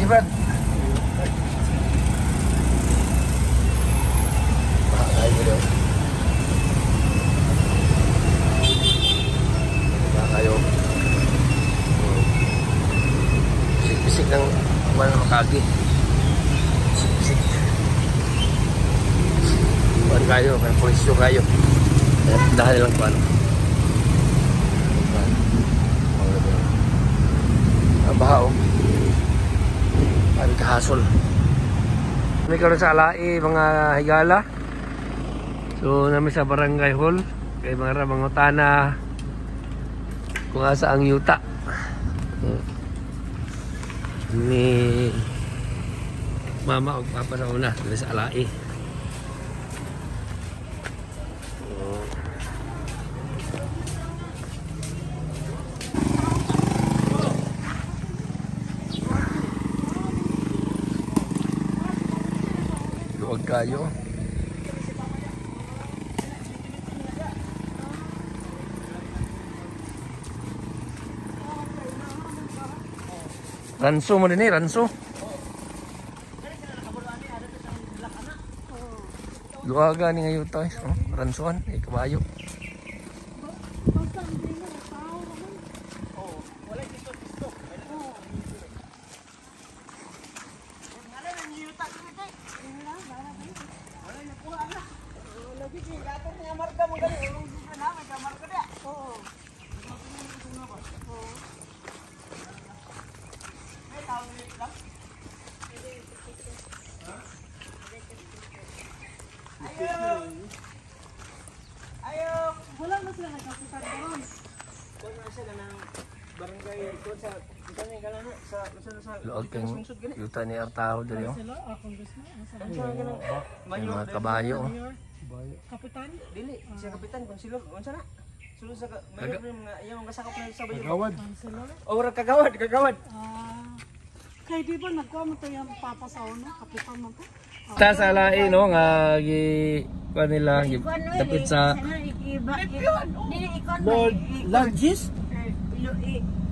Brad. Bakay mo daw. Bakayo. Pisik-pisik ng wala makagi. Pisik-pisik. Buwan kayo, may polisyo kayo. Dahil lang paano. Bahaw. Kami kahasol. Kami karoon sa Alai, mga higala. So namin sa barangay hall. Kay mga mangutana kung asa ang yuta. Ni mama o papa sa una dari sa Alai. Luwag kayo. Ranso mo din eh, ranso. Luwaga ni ngayon tayo. Ransuan, kabayo. Wala na sila nagkakutan doon. Doon na sila ng barangay doon sa kanang kanan sa Luwag kang yuta ni Artao dali yo. Mga kabayo. Kapitan? Dili, siya kapitan konsilor. Unsa na? Sulod sa mayor mga yung kasakop na sa bayo. Kagawad. Ora kagawad. Kay di ba nagkuha mo to yung papa sa una, kapitan mo to? Ta sa Alai no nga gi pa nila dapit sa Lord Lodges?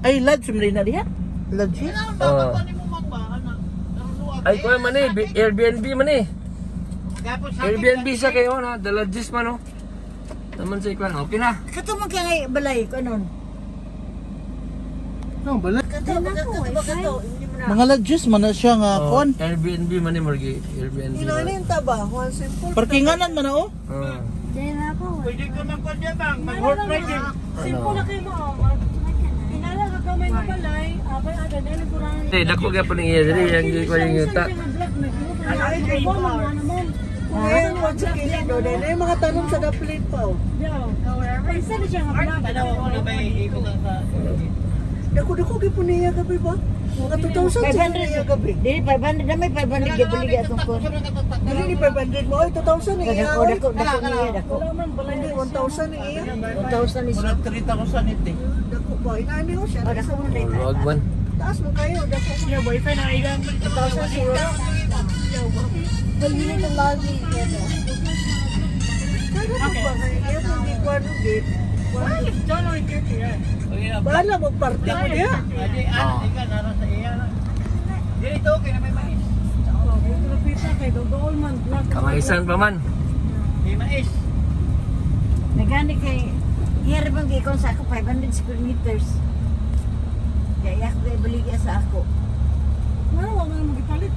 Ay, Lodge mo rin na diha? Lodges? Ay kuya man eh, Airbnb man eh. Airbnb sa kayo na, the Lodges man no. Naman sa ikwan, okay na. Kato mo kaya balay ko nun? No, balay. Kato. Mga Lodges man na siya nga kon. Airbnb man eh, Margie. Airbnb. Ilalim ta ba? One simple. Parkinganan man na oh. Pwede ko nang kanya bang mag-work riding. Simple na kayo mo. Inala ka kamay na balay, abay ada dali kurang. Eh dako gyud pa ning iya diri yang gi ko yung yuta. Ay, ngayon mo sa kilid o. Dahil yung mga tanong sa gaplit pa o. Isa na siya nga vlog. Tanaw ko na ba ikot ang sa... Dako-dako po niya gabi ba? Mga 2,000 sa niya gabi. Dili 500 na may 500 gibuli atong kon. Dili ni 500 mo. Ay, 2,000 na iya. Dako niya dako. Wala man, balay 1,000 na iya. 1,000 is. Wala 3,000 iti. Dako ba? Inaani ko siya. Dako mo na. Luwag man. Taas mo kayo. Dako mo. Your boyfriend ang ilang 1,000 siguro. Bali na lagi niya. Kaya po ba? Kaya po di ko ano din. January 30 yan. Bahala mag-party mo niya. Adi ka naro sa iya. Dito okay na may mais. Pita kay doon man. Kamaisan pa man. May mais. Nagani kay here bang gikon sa ako 500 square meters. Kaya ako balik sa ako. Wala mo magipalit.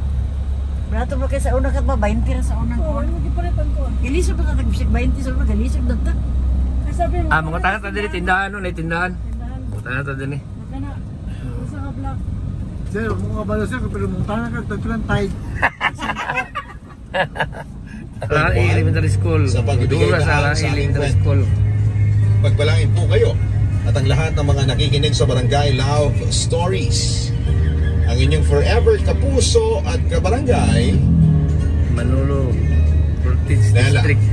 Brato ba kay sa una kat ba 20 ra sa unang Oo, kon. ano magipalitan ko? Gilisod ba tag 20 sa una galisod dagta. Ay sabi mo. Mga tangan ta diri tindahan no, nay tindahan. Mga tangan ta dinhi. Magana. Usa ka vlog. Sir, mga balo sir, pero mong tangan ka, tagpilang tide. Alai Elementary School. Sa pagbibigay Dura sa ng Alai sa aming Elementary School. Pagbalangin po kayo at ang lahat ng mga nakikinig sa Barangay Love Stories. Ang inyong forever kapuso at kabarangay, Manolo Ortiz Stella. District.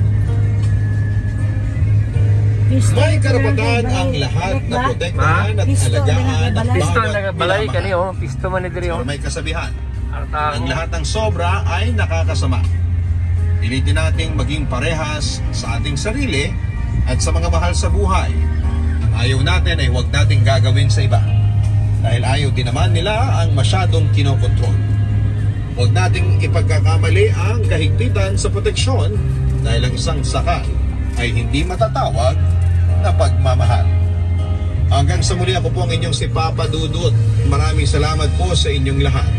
may karapatan ang lahat na protektahan at alagaan ang Pisto bawat na balay minamahal. kani oh, pisto man ni diri oh. Pero may kasabihan, Artang. ang lahat ng sobra ay nakakasama. Pilitin nating maging parehas sa ating sarili at sa mga mahal sa buhay. Ang ayaw natin ay huwag nating gagawin sa iba. Dahil ayaw din naman nila ang masyadong kinokontrol. Huwag nating ipagkakamali ang kahigpitan sa proteksyon dahil ang isang sakal ay hindi matatawag na pagmamahal. Hanggang sa muli, ako po ang inyong si Papa Dudut. Maraming salamat po sa inyong lahat.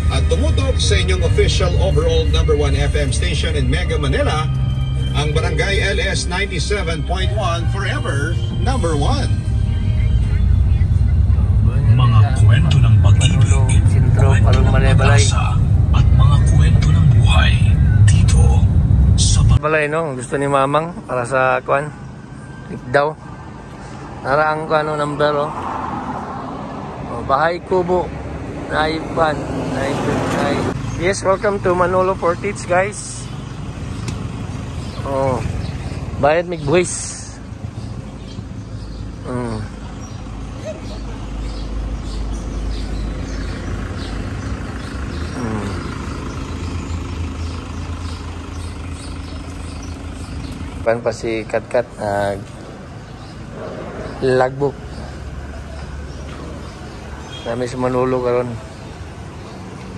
At tumutok sa inyong official overall number 1 FM station in Mega Manila, ang Barangay LS 97.1 Forever number 1. Mga kwento ng pag-ibig, kwento ng pag-asa, at mga kwento ng buhay dito sa Balay, no? Gusto ni Mamang para sa kuan. Daw. Naraang ko ano number, oh. Oh, Bahay Kubo. Naipan. Yes, welcome to Manolo Portage, guys. Oh. Bayad mig buwis. Pan pa si Katkat logbook. Kami sa Manolo karon.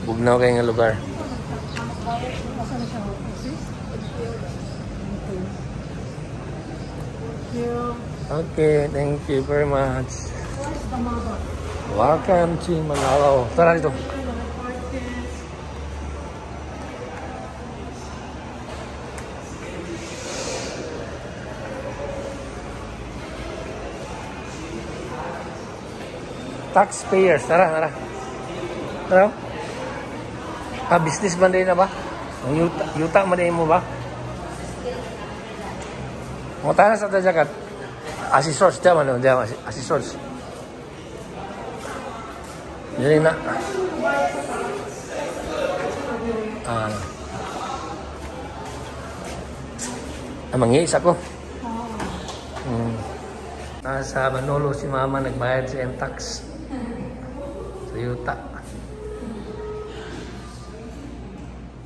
Bugnaw kay nga lugar. Okay, thank you very much. Welcome to Manalo. Tara dito. Taxpayers, tara. Tara. Business man din na ba? Yuta man din mo ba? Mo tayo sa tajakat. Assessors, diyan, assessors. Jadi na. Mangis ako. Nasa Manolo si Mama nagbayad sa tax. Sa yuta.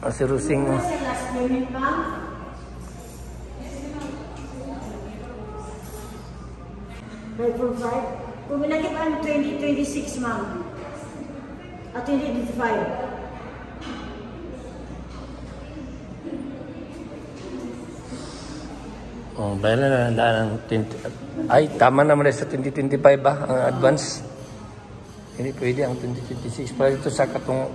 Si Rusing. Right from 5. Kung minagip ang 2026, ma'am. At 2025. Oh, bayaran na nandaan ng 20. Ay, tama naman sa 2025 ba ang advance? Hindi pwede ang 2026. Para ito sa katong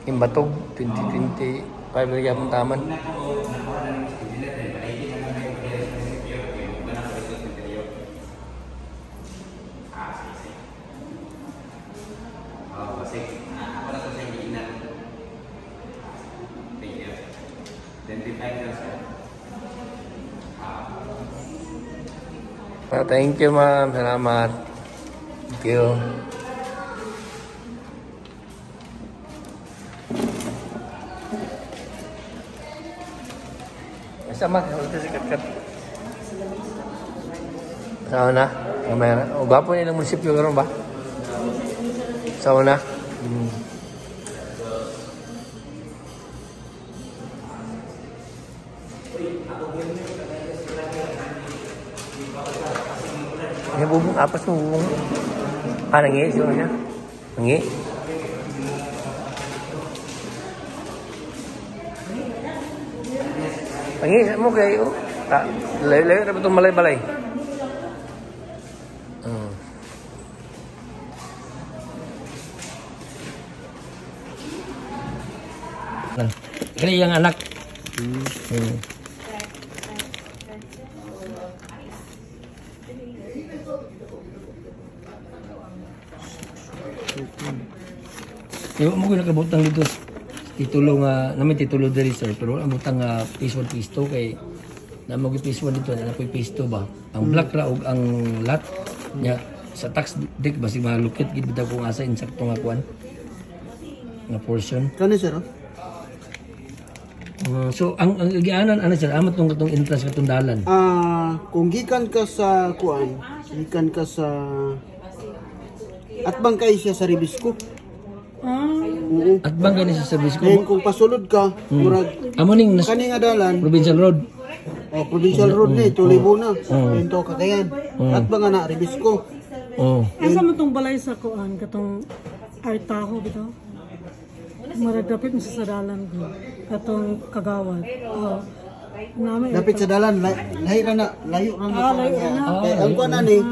Imbatog, 2025 lagi akong taman. Thank you, ma'am. Salamat. Thank you. Sama, ito si Katkat. Sama na? Kamera. O, gwapo nilang munisipyo karon ba? Sama na? Ini bubung apa sih bubung? Nangi sih namanya. Nangi. Nangi mo kayo. Lay dapat itong malay-balay. Ini yang anak. Yo mo ko nakabutang dito titulo nga namin titulo diri sir pero ang butang nga phase 1 phase 2 kay na mo phase 1 dito na po phase 2 ba ang black ra og ang lot nya sa tax deck basig malukit gid bitaw ko asa insakto nga kuan nga portion Kani sir? so ang gianan ano sir amat tong katong entrance katong dalan Kung gikan ka sa kuan, gikan ka sa at bang kay siya sa Ribisco. at bang gani sa service Then ko kung pasulod ka, murag amo ning kani nga dalan, provincial road provincial road ni Tulibo na. Dito Cagayan. At bang na Ribisco. oh Asa mo tong balay sa kuan katong Artaho bitaw? Maragdapit mo sa dalan ko. Katong kagawad. Oh. Namin Dapit sa dalan, layo na. layo na. Kaya ang kuan ani,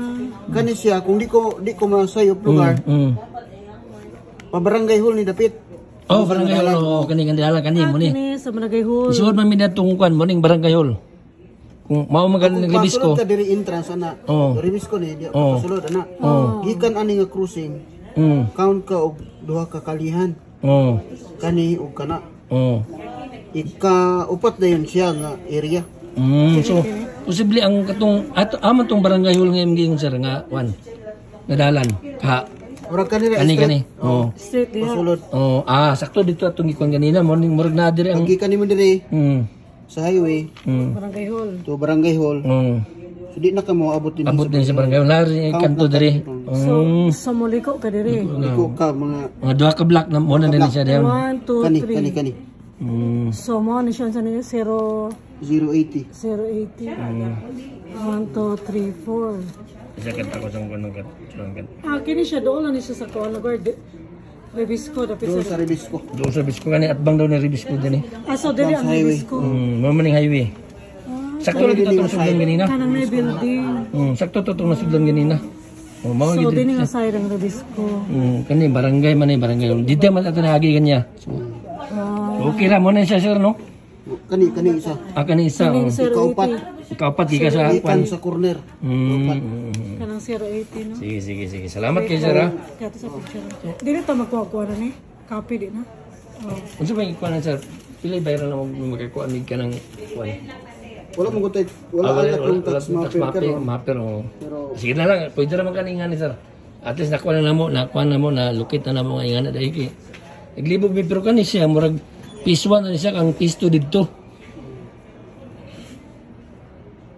kani siya kung di ko masayop lugar, pabarangay hall ni dapit. Oh, barangay hall. Oh, kani mo ni. Kini sa Barangay Hall. Isuod man minatong kuan mo ning barangay hall. Kung mao magaling Kung naglibis ko. pasulod ka diri entrance ana. Oo. Ribis ko ni di Oo. pasulod ana. Gikan ani nga cruising. Count ka og duha ka kalihan. Oh. Kani og kana. Oh. Ika-upat na yun siya nga area. So posible ang katong amon tong barangay hall nga imong sir nga kuan. Nadalan. Ha. Murag kanila Kani. Oh. Straight diha. pasulod. Oh, sakto dito atong ikuan kanina morning murag na diri ang Gikan nimo diri sa highway Barangay Hall. to barangay hall. So di na ka mo abot din Abot din sa barangay hall. Lari kanto diri. So, sa Moliko ka diri. Liko ka mga Mga duha ka block na mo na din siya diyan. 1, 2, 3. kani. So, mo ni siya sa 080. 080. 1, 2, 3, 4. Isa ka ko sang kuno kat. Kini siya doon lang siya sa kuan lugar. Rebisco dapit Doon sa. sa Ribisco. Do sa bisko kani at bang daw ni ribis ko din eh. So dili ang Rebisco. Mo maning highway. Sakto lang dito itong nasugdan ganina. Kanang may building. Sakto to itong nasugdan ganina. Oh, mao So gid. dini nga side ang Rebisco. Kani barangay man barangay. Dito man ato nahagi kanya. So, okay ra mo na siya sir no. Kani isa. Kani isa. Kaupat giga sa Ikan sa corner. Kanang 080 no. Sige. Salamat kay sir ha. Kato sa picture. Dili ta magkuha na ni. Copy di na. Unsa ba ikuan sir? Pila bayran na magkakuan mig ka ng kuan. Wala mo gutay. Wala alat yung tax mapper. Mapper. Sige na lang, pwede naman kaningan ni sir. At least nakuha na mo, na lukit na mo nga ingana dahil kay. Naglibog mi pero kani siya murag piece 1 na siya kang piece 2 didto.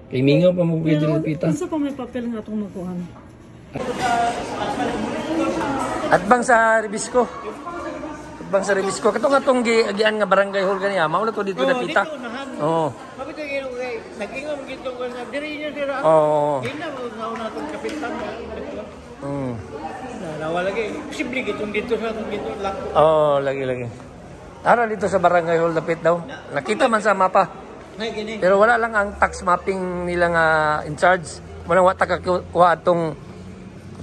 Kay mingaw pa mo pwede lupita. Unsa pa may papel nga atong magkuha. At bang sa Rebisco. Katong atong gian nga barangay hall kaniya, mao na to dito napita. Oo. Mabit kayo kay nag-ingam gito ko nga diri niya dira. Oo. Ina mo na tong kapitan. Nawala lagi. Posible gitong dito sa dito lang. Oh, lagi. Ara dito sa barangay hall dapit daw. Nakita man sa mapa. Pero wala lang ang tax mapping nila nga in charge. Walang wata kakuha atong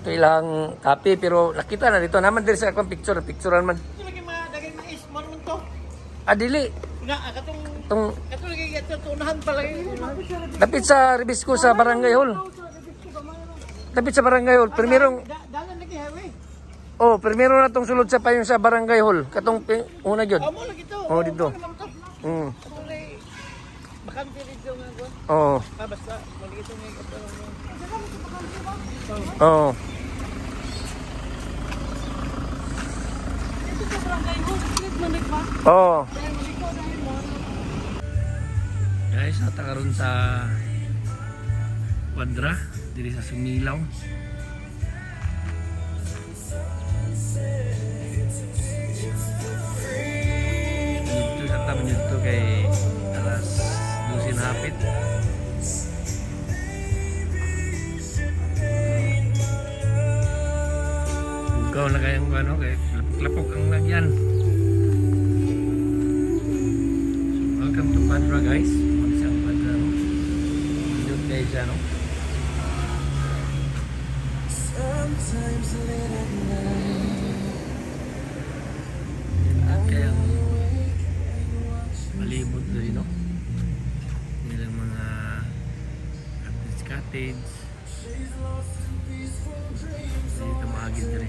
ito ilang copy pero nakita na dito naman diri sa akong picturean man. Lagi dagay mais maron to. Dili. Na katong lagi ito unahan pa lagi. Dapit sa Rebisco sa barangay hall. Dapit sa barangay hall. Primerong Dalan lagi highway. primero na tong sulod sa payong sa barangay hall. Katong una gyud. Amo lagi to. Dito. Bakante dito nga ko. Basta mali ito nga Guys, nata karon sa Quadra diri sa Sumilaw. Dito sa tabi dito kay alas 12 na hapit. Ikaw na kayang ano kay lapok ang lagyan. Welcome to Quadra guys. Isang Quadra. Dito guys ano. Kaya malibot rin no. Nilang mga cottage. Dito maagin rin.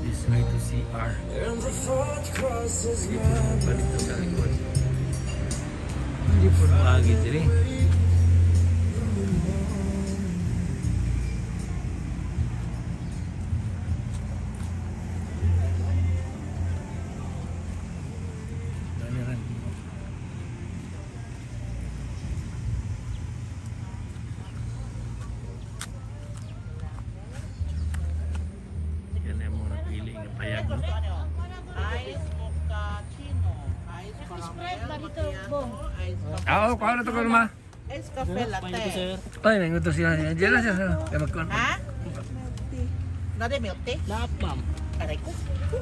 This way to CR. Dito balik to sa likod. Hindi po maagin rin. Oo, kuha na ito ko naman. Ice cafe latte. Ay, may ngutos siya. Diyan na siya. Kaya magkuhan. Ha? Nade milk tea? Lahat, ma'am. Aray ko.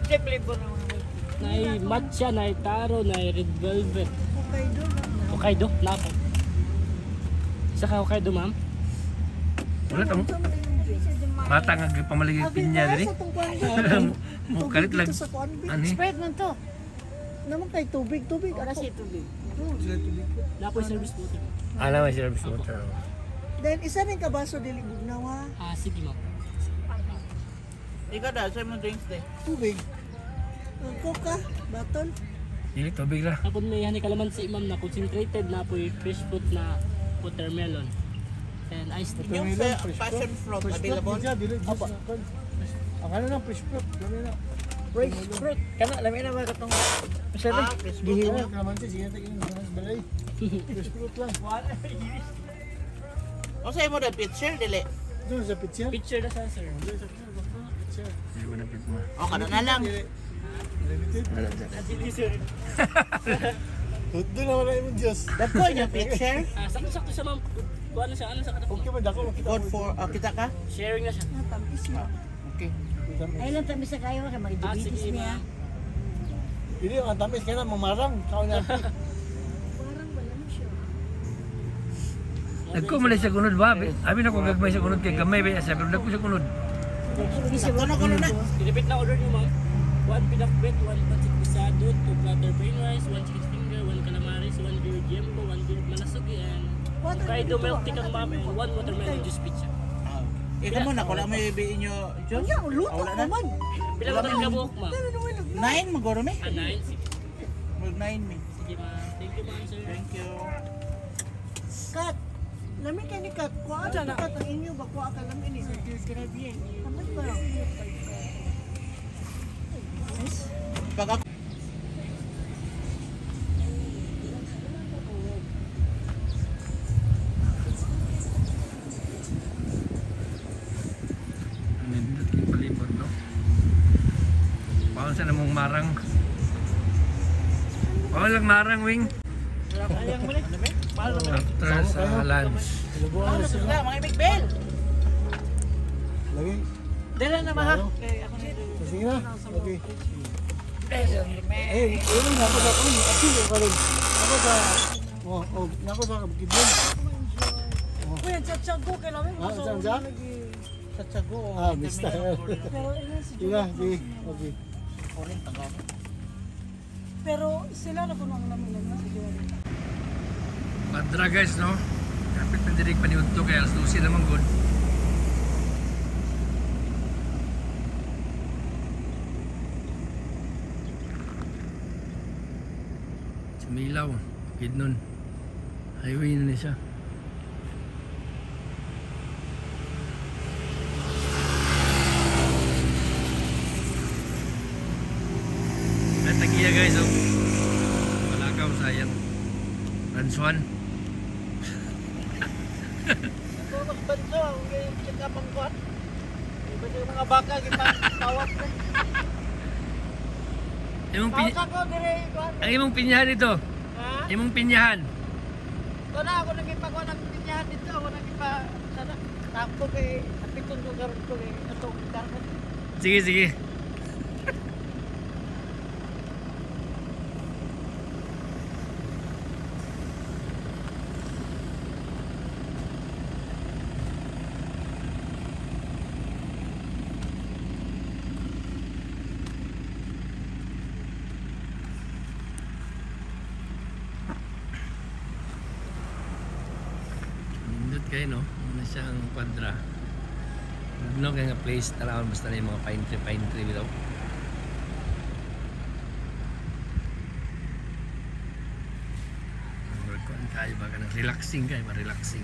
Kaya flavor naman. Nay matcha, nay taro, nay red velvet. Hokkaido na. Hokkaido, lahat. Saka Hokkaido, ma'am. Wala tamo. Bata nga pamaligid pinya diri. Mukalit lang. Sa kuan bi. Ani? Sprite man to. Naman kay tubig. Para si tubig. Napoy service water. Ana may service water. Then isa rin ka baso dili bugnaw ha. Sige, ma'am. Ikaw da, sa mo drinks de. Tubig. Coca, baton. Dili tubig ra. Tapos may hani kalamansi, ma'am, na concentrated na po fresh fruit na watermelon. And iced tea. Yung sa passion fruit available. Apa? Ang ano na, fresh fruit. Kami na. Fresh fruit. Kana lami na ba katong Fresh fruit lang. Naman siya, sige natin yung mas balay. Fresh fruit lang. O sa mo da pitcher dili. Doon sa pizza. Picture na sa sir. Doon sa pizza. Dili mo na pit mo. O kana na lang. Limited. Sige, sir. Doon na wala yung Diyos. Dako yung pitcher. Sakto-sakto siya, ma'am. Ano siya, Okay ba, dako makita Good for kita ka. Sharing na siya. Okay. Ay lang tabi sa kayo kay mag-diabetes sige, niya. Hindi, ang tamis ka na, mamarang. Kaon na. Nagko man siya kunod ba? Abi na ko gagmay sa kunod kay gamay ba sa pero nagko siya kunod. Kono na. Repeat na order niyo, ma'am. 1 pinakbet, 1 pancit pisado, 2 platter plain rice, 1 chicken finger, 1 calamaris, 1 grilled jempo, 1 grilled manasugi, and Hokkaido milk tea kang ma'am, and 1 watermelon juice pizza. Ikaw mo na, wala mo ibiin nyo, Diyos? Luto naman. Pila ba talaga buhok, ma'am? 9 magoro me? 9. Sige. Mag 9 me. Sige, ma'am. Thank you, ma'am, sir. Thank you. Kat. Lami kay ni Kat. Kuha na Kat ang inyo ba? Kuha ka lami ni. Kamay ba? Pag ako Nindot yung palibot, no? Paano sa namong marang? Paano lang marang, Wing? After sa lunch. Mga Big Bell. Lagi. Dala na mahal. Sige na. Okay. Eh, yun nga ako sa kuno. Ako ka rin. Ako sa... Ako sa Bukidnon. Kuya, tsatsago ka namin. Saan siya? Tsatsago. Basta. Sige na. Okay. Pero sila na kuno ang namin na siguro. Padra guys, no? Kapit na direk pa ni Unto kaya alas 12 naman good. Sumilaw, Bukidnon. Highway na siya. Tagiya guys, oh. Malakaw, sayang. Ranswan. Banso, ang check-up ang kuwan. Iba yung mga baka, tawag na. Tawag ako, dire, kuwan. Ang imong pinyahan ito. Ha? Imong pinyahan. Ito na, ako nagipagawa ng pinyahan dito. Ako nagipa, sana, takbo kay, apitong ko karoon ko kay, ito, karot. Sige, sige. Nindot kayo, no? Ano siya ang kwadra. No, kaya nga place talawan basta na yung mga pine tree daw. Kuan kayo ba ka ng relaxing kayo ba? Relaxing.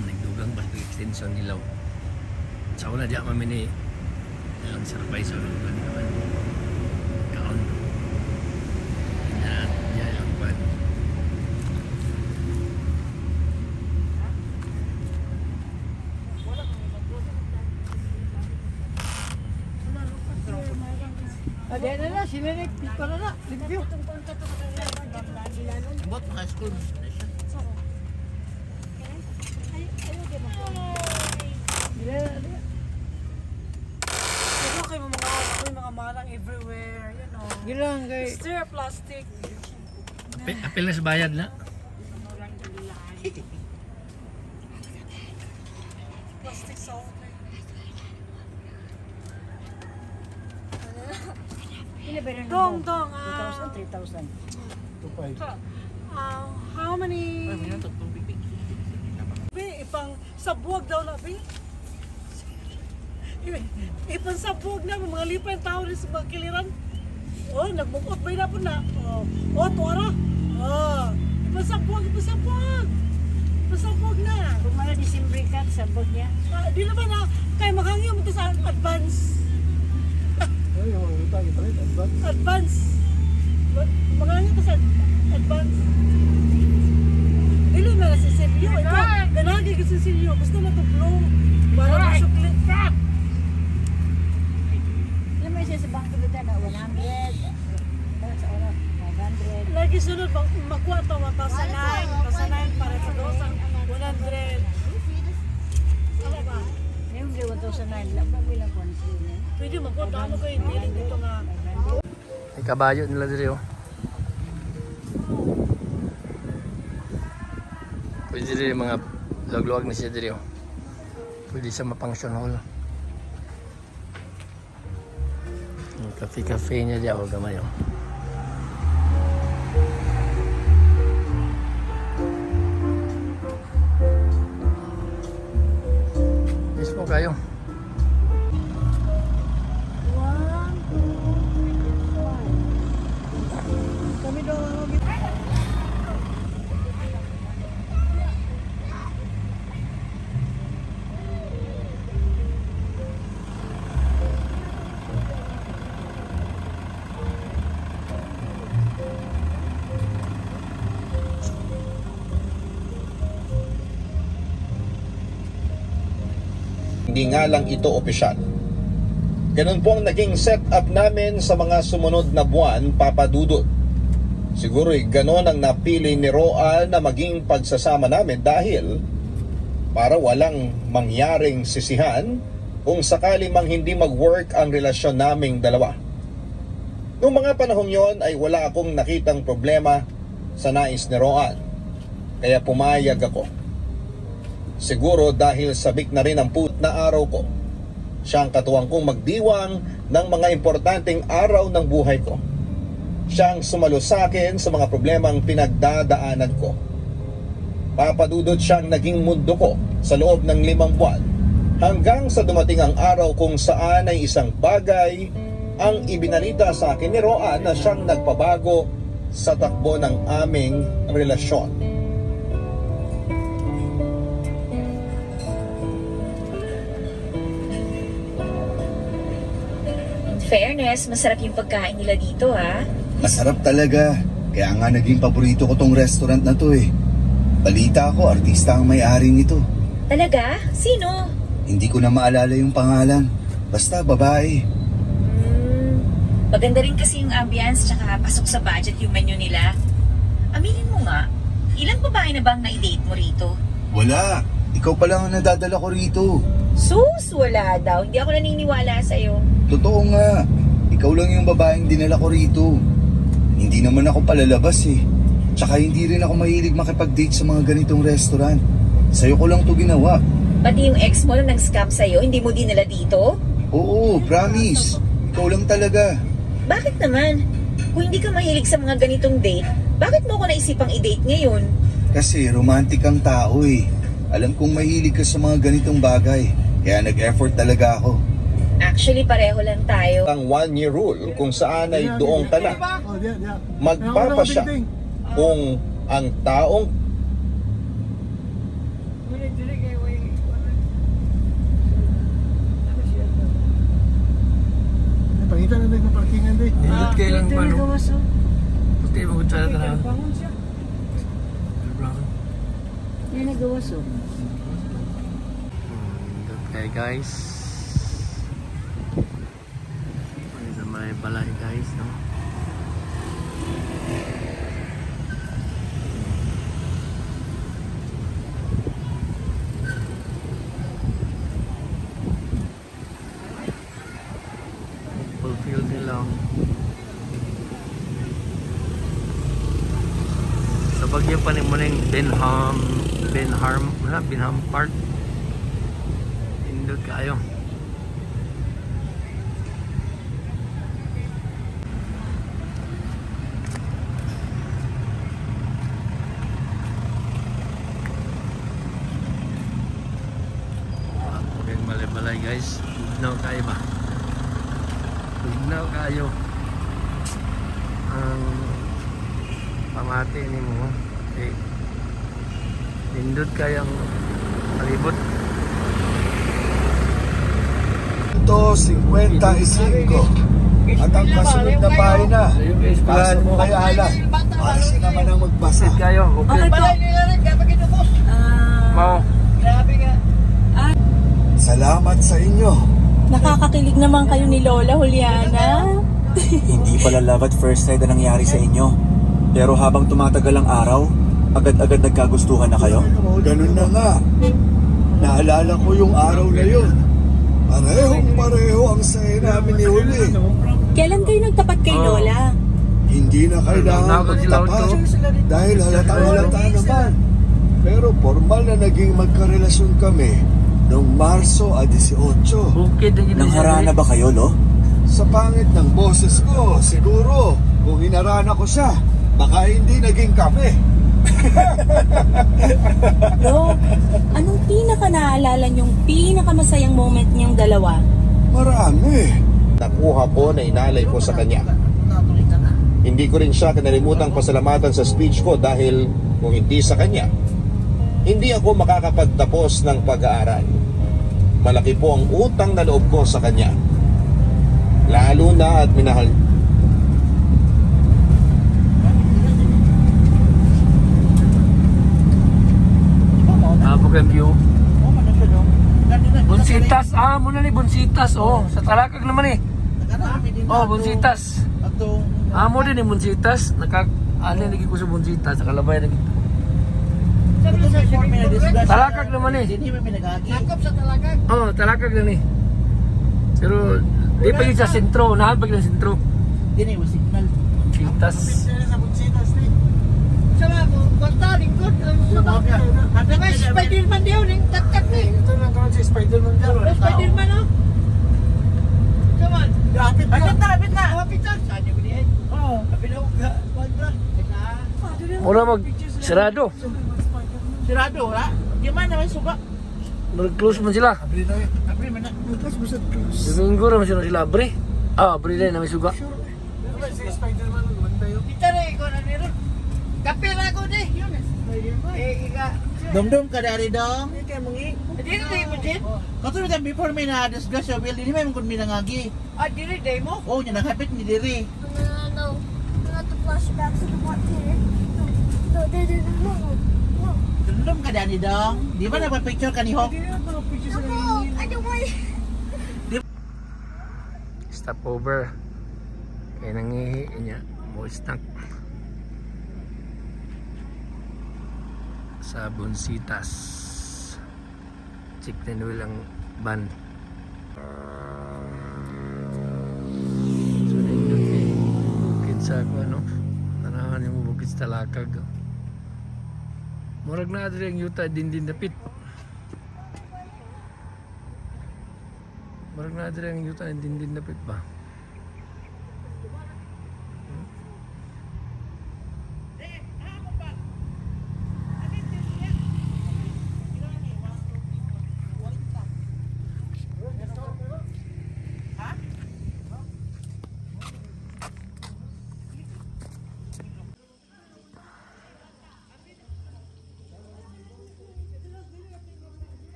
Nagdugang ba ito extension nilaw. Sa una diya kami ni ang surprise o naman kaon. Yan, yan ang kwan. Ada na na, sinirik, dito na na, review. bot mga school. Ano kayo mga marang everywhere, you know. Gilang kay Stir plastic. Apil na sa bayad na. Plastic salt. Pila ba rin Dong, mo? dong. 2,000, 3,000. How many? Ipang sabuag daw na, Bi. Ipang sabuag na, mga lipa yung tao rin sa mga kiliran. Oh, nagbukot ba na po na? Oh, tuwara. Oh, ipang sabuag. Ipang sabuag na. Kung mga December ka, sabog niya. Di naman na, kaya makangyo mo ito sa advance. Advance. Makangyo ito sa advance. Dili na si Silvio. Ito, ganagi ka si Silvio. Gusto na ito blow. Para masuklit. Alam mo siya sa bangko dito na 100. Sa oras, 500. Lagi sunod, makuha ito, 1,009 para sa dosang 100. Ano ba? Ngayon, 1,009. Labang bilang konsi niya. Pwede makuha. Ano kayo hindi dito nga. May kabayo nila diri oh. Pwede rin mga lagluwag na siya diri oh. Pwede siya ma-function hall. Yung cafe niya diya o gamay oh. Yes po kayo. Kami daw Hindi nga lang ito opisyal. Ganun po ang naging setup namin sa mga sumunod na buwan, Papa Dudut. Siguro'y ganon ang napili ni Roan na maging pagsasama namin dahil para walang mangyaring sisihan kung sakali mang hindi mag-work ang relasyon naming dalawa. Noong mga panahong yon ay wala akong nakitang problema sa nais ni Roan, kaya pumayag ako. Siguro dahil sabik na rin ang put na araw ko. Siya ang katuwang kong magdiwang ng mga importanteng araw ng buhay ko. Siya ang sumalo sa akin sa mga problemang pinagdadaanan ko. Papadudod siyang naging mundo ko sa loob ng 5 buwan hanggang sa dumating ang araw kung saan ay isang bagay ang ibinalita sa akin ni Roan na siyang nagpabago sa takbo ng aming relasyon. Fairness, masarap yung pagkain nila dito ha. Masarap talaga. Kaya nga naging paborito ko tong restaurant na to eh. Balita ko, artista ang may-ari nito. Talaga? Sino? Hindi ko na maalala yung pangalan. Basta babae. Maganda rin kasi yung ambience tsaka pasok sa budget yung menu nila. Aminin mo nga, ilang babae na bang na-date mo rito? Wala. Ikaw pa lang ang nadadala ko rito. Sus, wala daw. Hindi ako naniniwala sa'yo. Totoo nga. Ikaw lang yung babaeng dinala ko rito. Hindi naman ako palalabas eh. Tsaka hindi rin ako mahilig makipag-date sa mga ganitong restaurant. Sa'yo ko lang to ginawa. Pati yung ex mo na nag-scam sa'yo, hindi mo dinala dito? Oo, promise. Ikaw lang talaga. Bakit naman? Kung hindi ka mahilig sa mga ganitong date, bakit mo ko naisipang i-date ngayon? Kasi romantic ang tao eh. Alam kong mahilig ka sa mga ganitong bagay. Kaya nag-effort talaga ako. Actually, pareho lang tayo. Ang 1-year rule kung saan ay doon ka na magpapasya kung ang taong Pangitan na ng parkingan din. Hindi kailan pa no. Puti mo kutsara na. Yan nagawas oh. Okay guys. Ano sa may balay guys no. Sa Bagyo pa ni mo ning Benham Park. Indot kayo. Balay guys, tugnaw kayo ba? Tugnaw kayo ang pamati ni mo. Okay. Pindot kayang palibot. Ito, 55. At ang kasunod na bahay na. Kaso mo kay Alan. Para siya naman ang magbasa. Kayo, okay. Balay nila rin, kaya pagkitubos. Mau. Grabe nga. Salamat sa inyo. Nakakakilig naman kayo ni Lola Juliana. Hindi pala love at first sight ang nangyari sa inyo. Pero habang tumatagal ang araw, agad-agad nagkagustuhan na kayo? Ganun na nga. Naalala ko yung araw na yun. Parehong-pareho ang saya namin ni Huli. Kailan kayo nagtapat kay Lola? Hindi na kailangan magtapat dahil halata naman. Pero formal na naging magkarelasyon kami noong Marso 18. Nangharana ba kayo, Lo? Sa pangit ng boses ko, siguro. Kung hinarana ko siya, baka hindi naging kami. Lo, anong pinaka-naalala niyong pinakamasayang moment niyong dalawa? Marami. Nakuha ko na inalay ko sa kanya. Hindi ko rin siya kinalimutang pasalamatan sa speech ko dahil kung hindi sa kanya, hindi ako makakapagtapos ng pag-aaral. Malaki po ang utang na loob ko sa kanya. Lalo na at minahal. Tapos ang view. Bonsitas, muna ni Bonsitas. Sa Talakag naman eh. Bonsitas. Mo din ni Bonsitas. Lagi ko sa Bonsitas. Nakalabay lagi. Talakag naman eh. Nakop sa Talakag. Talakag na eh. Pero di pa yun sa sentro. Nahan pa yun sa sentro. Dini mo signal. Bonsitas. Sama mo, basta lingkod. May Spider-Man daw ning kat-kat ni. Ito lang karon si Spider-Man karon. Spider-Man no? Sama. Lapit na. Lapit na. Saan niyo diyan? Lapit na. Kontra. Mura mag sarado. Sirado ha? Di man naman suga. Mag-close man sila. Abri man na. Domingo naman sila abre. Abre na may suga. Si Spider-Man man tayo. Kita rin ko na nila. Kape na ko di. Spider-Man. Ika. Dom-dom ka dari dong. Hindi mo din. Katulad ang before may na-discuss yung building, may mong minangagi. Dili day mo? Oo, niya nakapit ni Diri. No. Not the flashbacks of the what here. No. Dom-dom ka dari dong. Di ba napapicture ka ni Hawk? No, I don't want. Stop over. Kaya nangihi niya. Mo snack. Sa Bonsitas. Check na lang ban. So bukid sa ako tanahan yung bukid sa Talakag. Murag na adre ang yuta din dapit. Murag na adre ang yuta din dapit ba?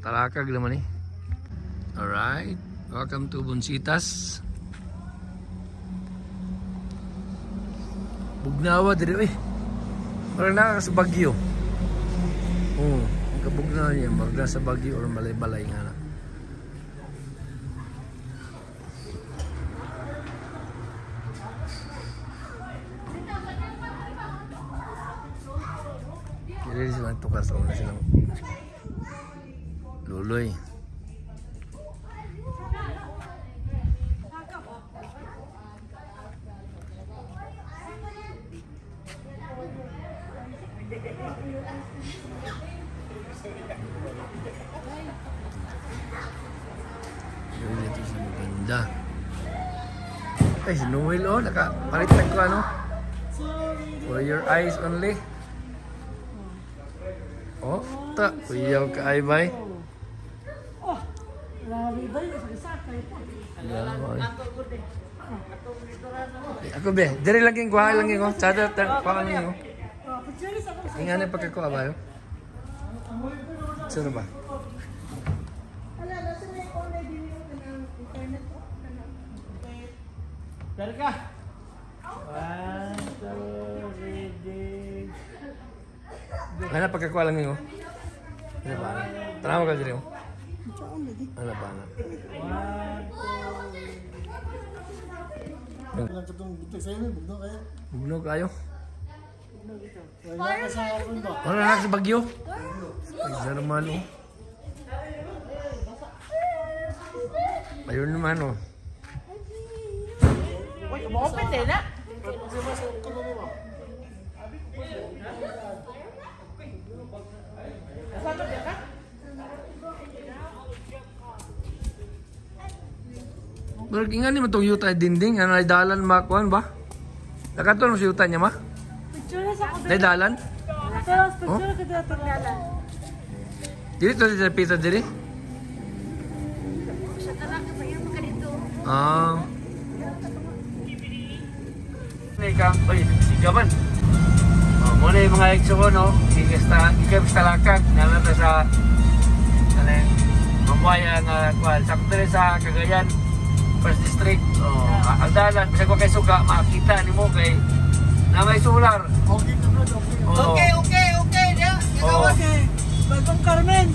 Talakag naman eh. Alright. Welcome to Bonsitas. Bugnawa diri eh. Parang naka sa Baguio. Kabugnawa niya, marga sa Baguio or balay-balay nga na. Jadi sila tukar sa una silang luloy. Dito sa maganda. Ay, si Noel oh, nakapalitan ko ano. For your eyes only. Oh, tak. Kuyaw ka ay bay. Oh, grabe ba yun? Sakay po. Ako be, diri lagi kuha lang ko. Sada kuha lang ko. Ingane pagkakuha ba yo? Sino ba? Dari ka? 1, 2, ready. Ano pagkakuha lang ko? Ano ba? Tanaw ka diri mo. Ano ba na? 1, 2. Ilang katong buti sa inyo, bugno kayo. Bugno kayo. Wala ka sa akin ba? Ano na sa Baguio? Ay, sa naman oh. Ayun naman oh. Uy, umopit eh na. Pero ingan ni matong yuta dinding, ano ay dalan makuan ba? Nakaton mo si yuta niya ma? Picture na sa ako. Ay dalan? Pero picture ka dito tinggalan. Dili to sa pizza diri? Sa talak pa yan ka dito. Ah. Ika, oy, sigaman. Oh, mo na yung mga exo ko no. Ikay talakag nalata sa ano Mambuaya nga kuan sakto sa Cagayan. First District. Oh, ang dalan bisag ko kay suga makita nimo kay na may solar. Okay na bro, okay. Okay. Ya. Okay. Bagong Carmen.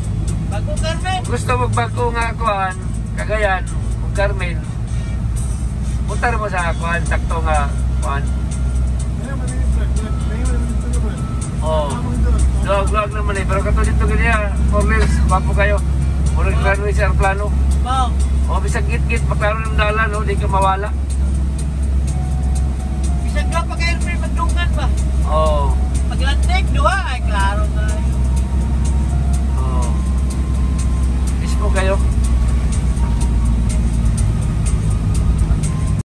Bagong Carmen. Gusto mo bago nga kuan Cagayan, ug Carmen. Punta mo sa kuan sakto nga kuan. Oh. Vlog naman eh, pero katulad dito ganyan, 4 wheels, papo kayo. Murag plano sa aeroplano. Wow. O bisag git-git, maklaro ng dalan, no? Di ka mawala.